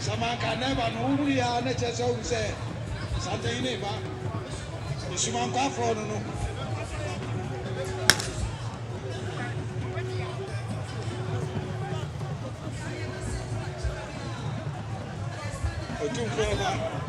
Samanka never know we are necessary to say Asantehemaa. Samanka for no. Otumfuo.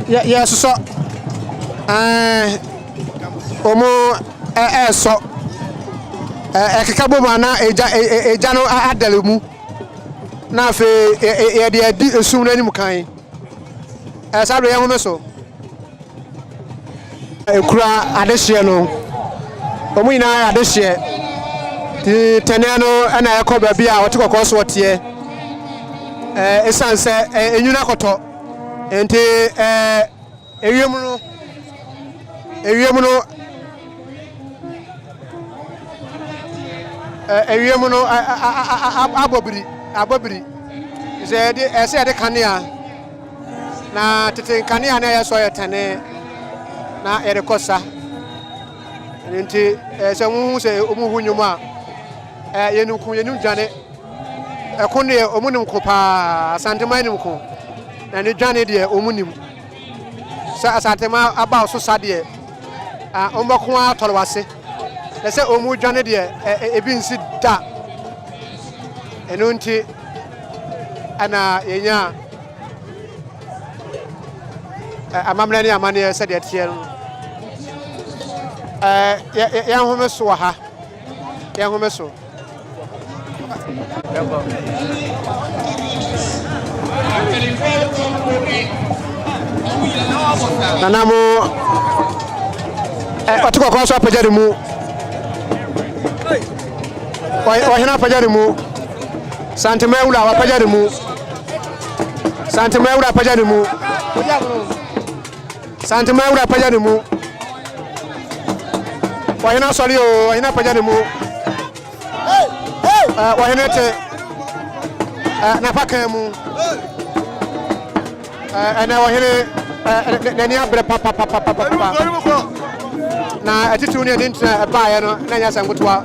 Yes, so omo so ekekabo na eja no adalemu na fe ye de adi esum na nim kan sabe ye ho so ekura adehye no omo ina adehye ti tene no na yakoba bia wote kokoso wote esanse enyuna koto enti ewiem no abobiri ze de ese de kanea na tete kanea na yeso yetane na erekosa enti se mu se omuhu nyum a yenum dwane ekone omunim ko pa Asantemaa nim ko na ne dwane de omunim sa Asantemaa aba so sade ombako atolwase ese omu dwane de ebi nsi da eno nti ana yenya amamna ni amane se de tie no ya home so ha ya home so Nanamo Otuko Koso Pajarimu. Wahina Pajarimu. Asantemaa Pajarimu. Asantemaa Pajarimu. Asantemaa Pajarimu. Wahina Solio, Wahina Pajarimu. Wahina te Napakamu. And now Wahina papa. Na attitude didn't buy Nanya Sangutwa.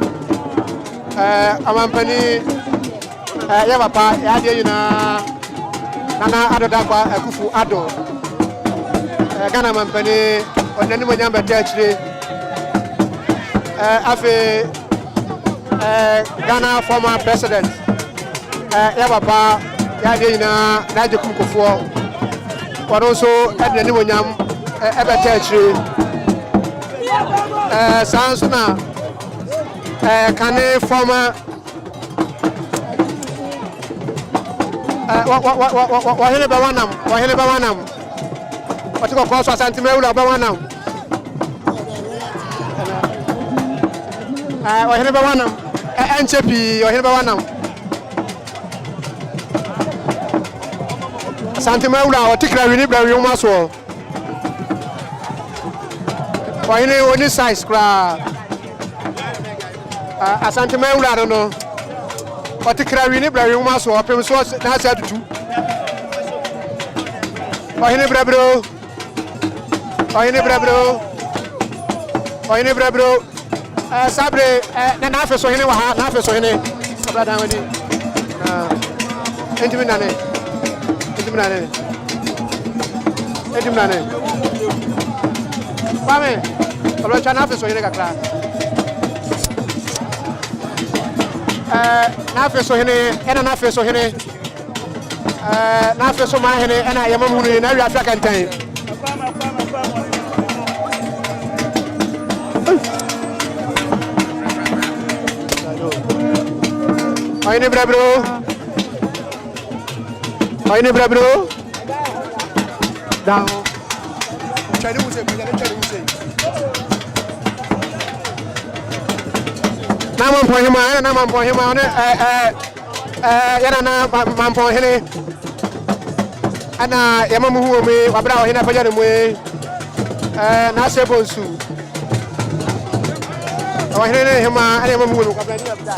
Amampani Yavapa, Yadina Nana Adodakwa, Kufu Ado Ghana Mampani, or Nemo Yamba Tertiary Afe Ghana former president Yavapa, Yadina Najakumfo, but also at the Nemo Yam Ever Tertiary Sansona. Can a former Wahilebawanam, what you call Asantemaa Bawanam, Wahilebawanam, NCP, Wahilebawanam, Asantemaa, or Tikra Winibra Yomaswo, Wahine only size cry. Asantemaa I don't know. But the Caribbean Ibrahim so up him so that's at 2. Wahine Brabro. Sabre Nafa so hene wa Nafa so hene. Sabra down with it. Intimidane. Pame. Olo chana so hene kakra. Nafe hene ena nafe hene nafe ma hene ena yamamunu na wi African time Ayne brabro down chani muse Namampohima yana mampohene ana yamamuhu me wabra hina pajare mwe na sebonsu wahene hema ana yamamuhu me kabla ni abda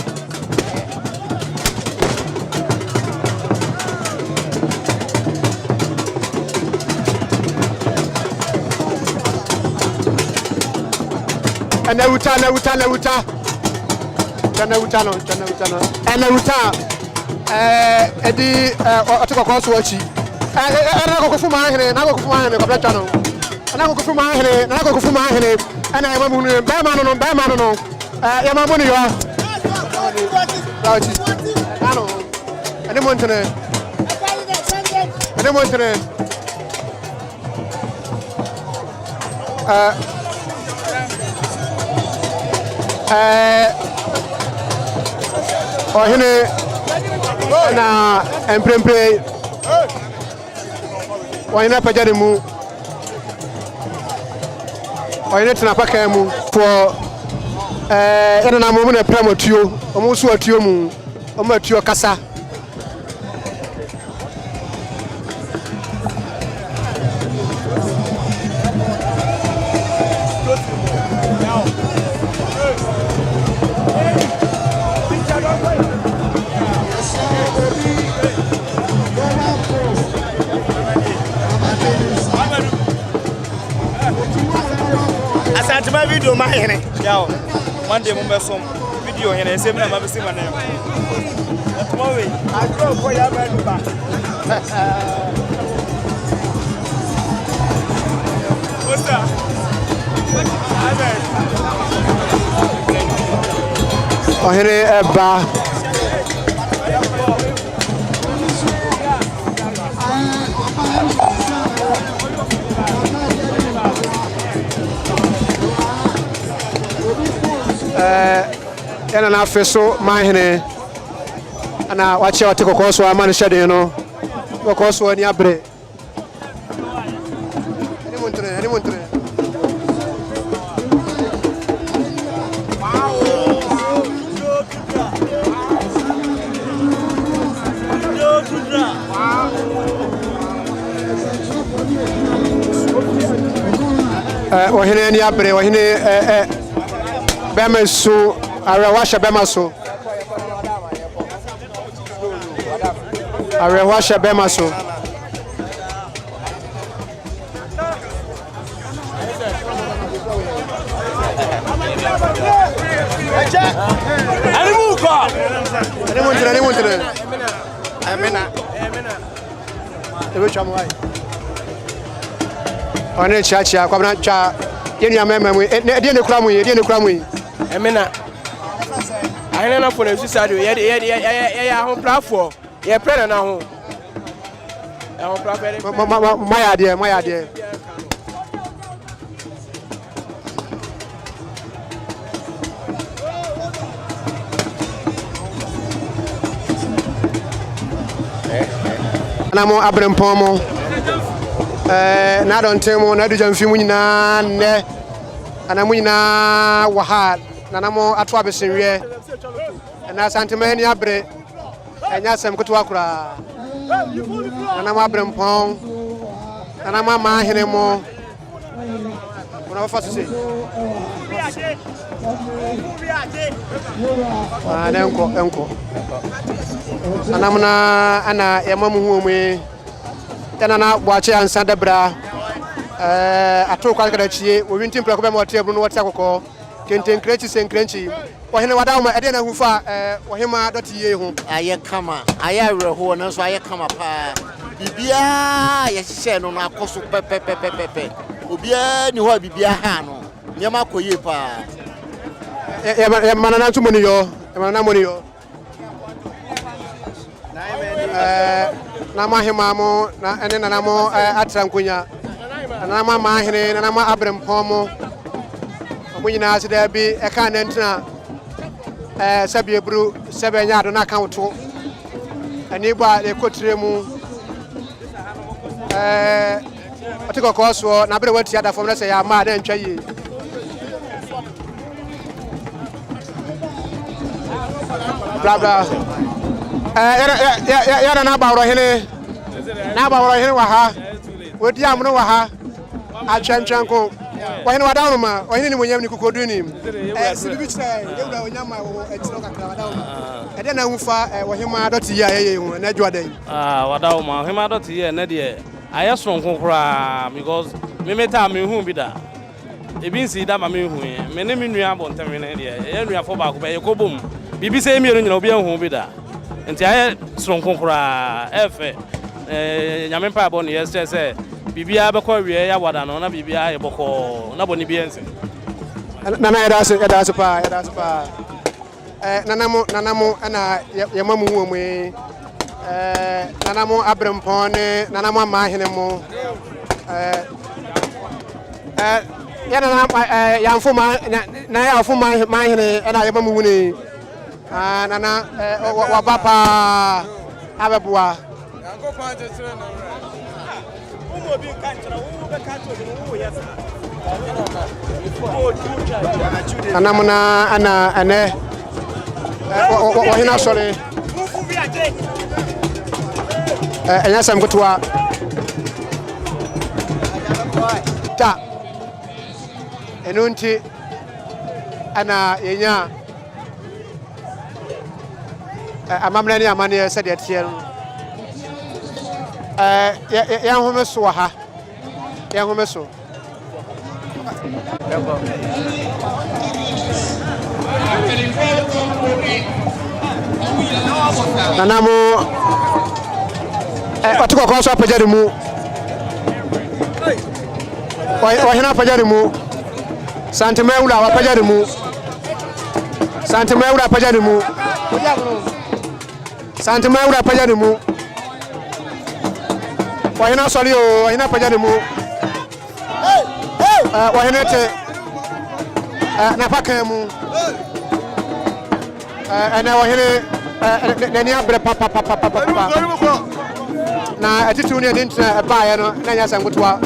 ana uta Chana utano. Ena uta edi otiko koso wachi. Ana ko kufuma hene, na ko kufuma hene ko chano. Ana ko kufuma hene, ana yamamu no ba ma no. Yamamu ni yo. Rachi. Ano. Ene montene. Ohine na emprempre wahine pajare mu wahine tena paka mu for ena na mu na pramotuo omu so atuo mu omu atuo kasa Asantemaa video ma hene yawo one day mo be som video hene sem na ma be sim na tomorrow I go for ya ba duba what's up ohene eba ena na afeso mahene ana wache watiko koso amani shade no koso ni abre ni ohene ni abre ohene bemeso arewasha bemaso arewasha bemaso One chacha kwa na cha yenu ya mema mwe die ne kura mwe emena ahene na fo na su sadio ye ho plafo ye pre na ho e ho plafo my idea Namo abrempomo na don temo na du jamfi mu nyina ne ana mu nyina waha na namo ato abesenwe na Asantemaa ni abre enya sem kutu akura na namo abrempon na namo ma hene mo ona fa sese enko anamna ana yamamu huomwe tena na bwache ansa dabra ato kwa kada chie owinti mpra ko be mo tebru no wote akoko kenten krechi senkrenchi ohene wadauma ede na hufa ohema doti ye ho aye kama aye awerho no so aye kama pa bibia ye hye no na akoso pepepepepe obia ni ho bibia ha no nyama koye pa ya manana tumoni yo manana moni yo na mahema mo na ene na mo atrankunya na ma mahene na ma abrempomo omunyina asida bi e ka na ntina sabe ebru sabe nya do na account ani gba le kotre mu otiko koso na bere wati ada fom na se ya ma na ntwa yi bla bla ya na ba woro hene wa ha wodi amno wa ha atwantwan ko wa hene wa dawo ma wa hene ni monyam ni kokodu ni sibibi chai yewda onyama wo etiro kakra wa dawo ede na hufa wa hema doti ya ye hu na dwadan wa dawo ma hema doti ye na de aye sonko kura because me meta me hu bi da ebi nsi da ma me hu me ne me nua abontem ne de ye nua fo ba ko be ye kobom bibi se emi nyina obi hu bi da nti aye sonko kura efe nyame pa bo ne yes say bibia be ko wie ya wada no na bibia ye boko na boni biense na ya da se pa nanamo ana ya mamu hu mu nanamo abrempone nanamo amahene mo ya na ya mfuma na ya mfuma mahene ana ya mamu hu ni nana wa bapa ababua anamuna ana ane wahina sole enya sam kutwa ta enunti ana yenya amamna ni amane se de tie ya home so ha ya home so nanamo otuko ko so apajari mu wahina apajari mu Asantemaa ula apajari mu Asantemaa ula apajari mu Asantemaa ula apajari mu wahina solio wahina apajari mu wahina te na paka mu ana wahina nani abre papa na atitu ne dintra baaya no na nya sangutwa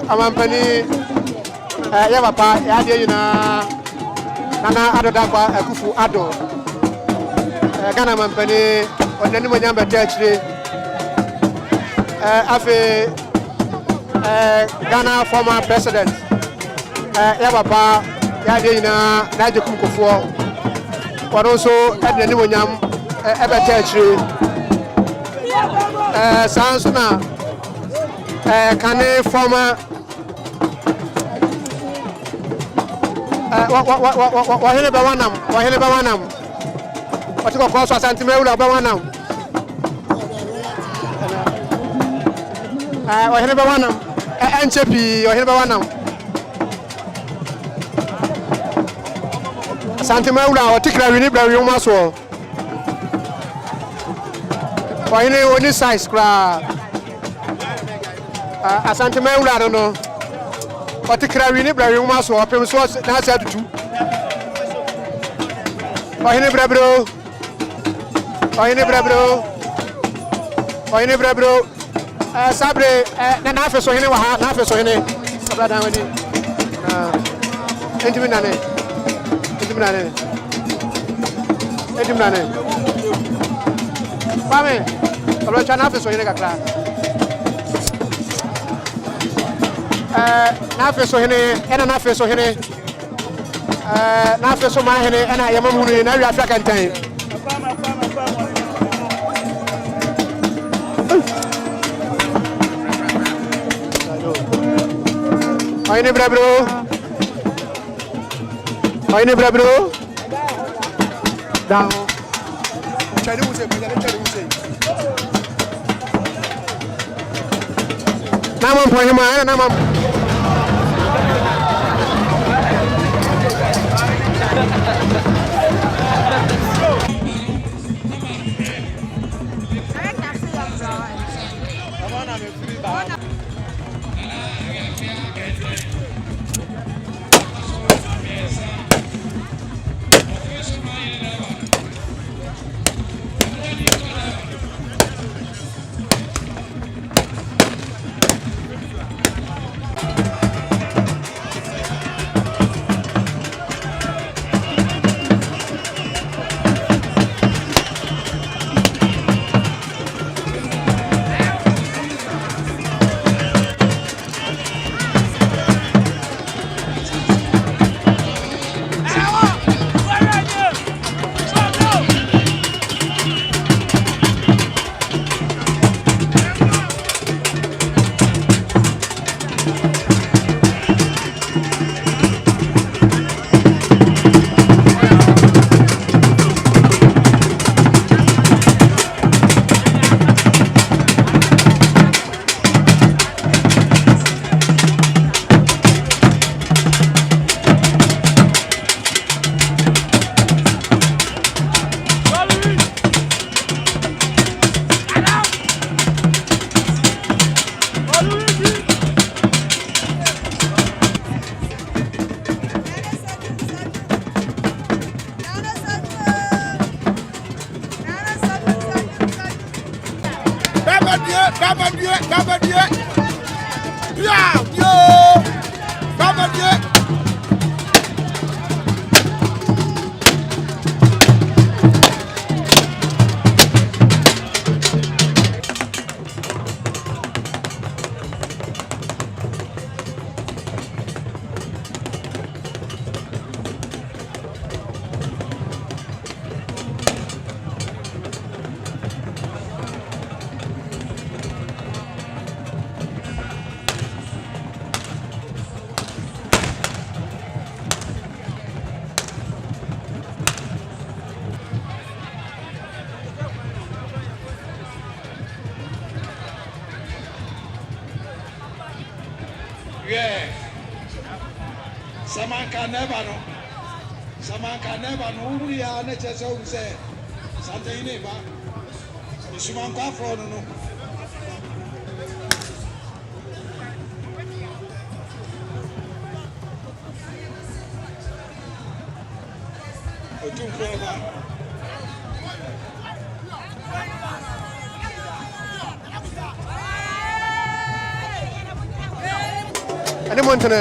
amampani ya papa ya de yina nana adoda kwa akufu ado Ghana mampani onani mo nyamba tachire afi Ghana former president ya papa ya de ina na je kumkofo wono so edne ni wonyam ebeta achire sanso na kane former wahele ba wanam otiko ko so Asantemaa ula ba wanam wahele ba wanam enchepi wahele ba wanam Asantemaa ula otikra wini bra wi maso wahele oni size kra Asantemaa ula no otikra wini bra wi maso opem so na asa tutu wahele bra bro sabre na afeso hene wa ha na afeso hene sabra dan wadi entimi nane pame alo cha na afeso hene kakra na afeso hene ena na afeso hene na afeso ma hene ena yamam hunu na wi afia kantan Ayne bra bro. Down. Chari muse. Namam Manhyia, namam. Samanka never no we are necessary say Asantehemaa Otumfuo no Otumfuo Ane montene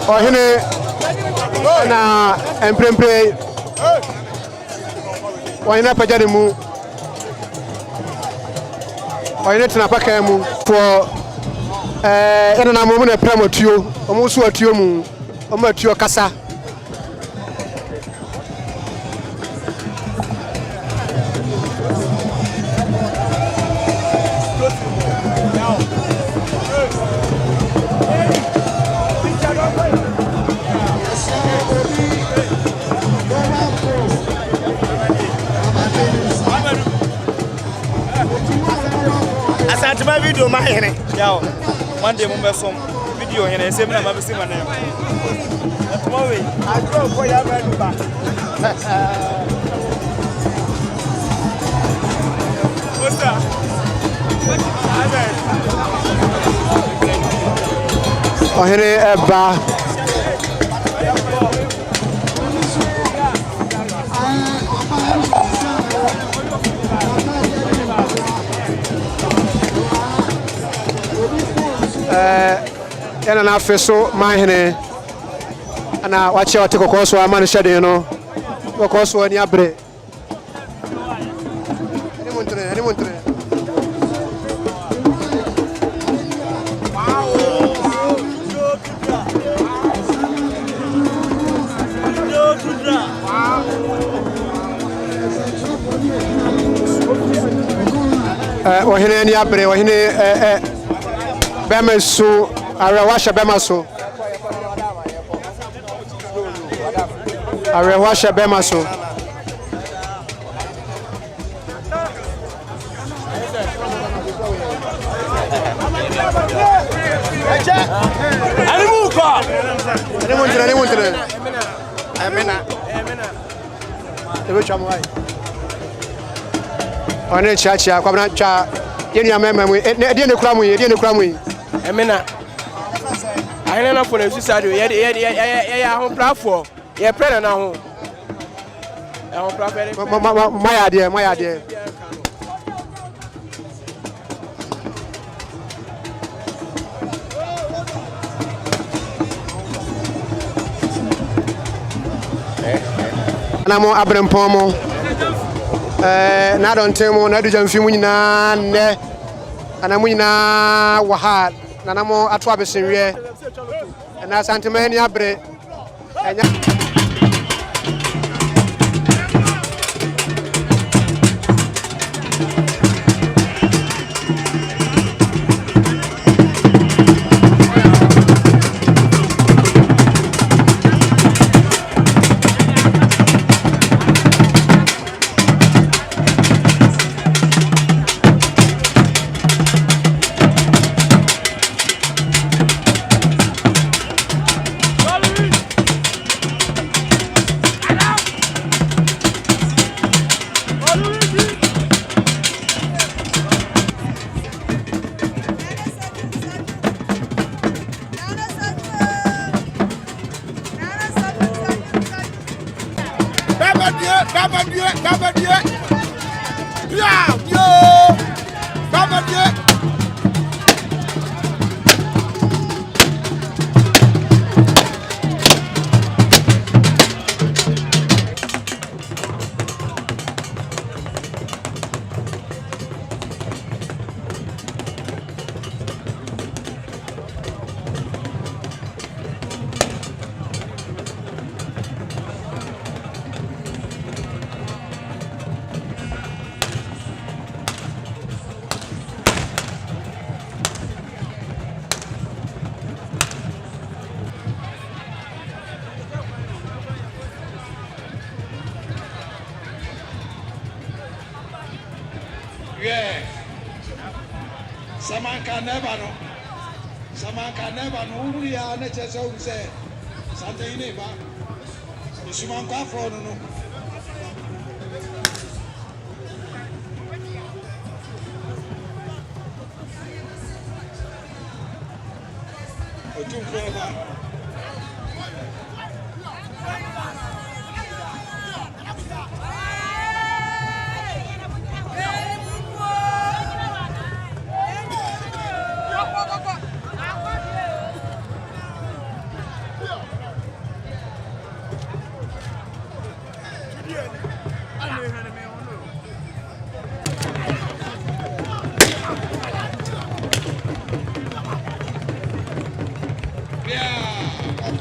ohene na emprempre wayna pagya ne mu wayna tena paka mu for ena na mo na prematuo omo so atuo mu omo atuo kasa Asantemaa video ma hene yawo Monday mo be som video hene sem na ma be sim na Otumfuo we Otumfuo ya ba duba Osta ohene eba ena na afeso Manhyia ana wache wate kokoso amane shade no kokoso ani abre ani montre ohene ani abre ohene Bemesu, Arewasha Bemaso. Arewasha Bemaso. Emena ahene na for na suicide ye ahon platform ye prena na ho ahon platform my idea na mo abrempon mo na don temo na du jamfi mu nyina ne ana mu nyina waha na mo ato abesenwe na Asantemaa abre enya Samanka never no we are nature so say Asantehemaa Otumfuo no Otumfuo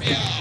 Yeah.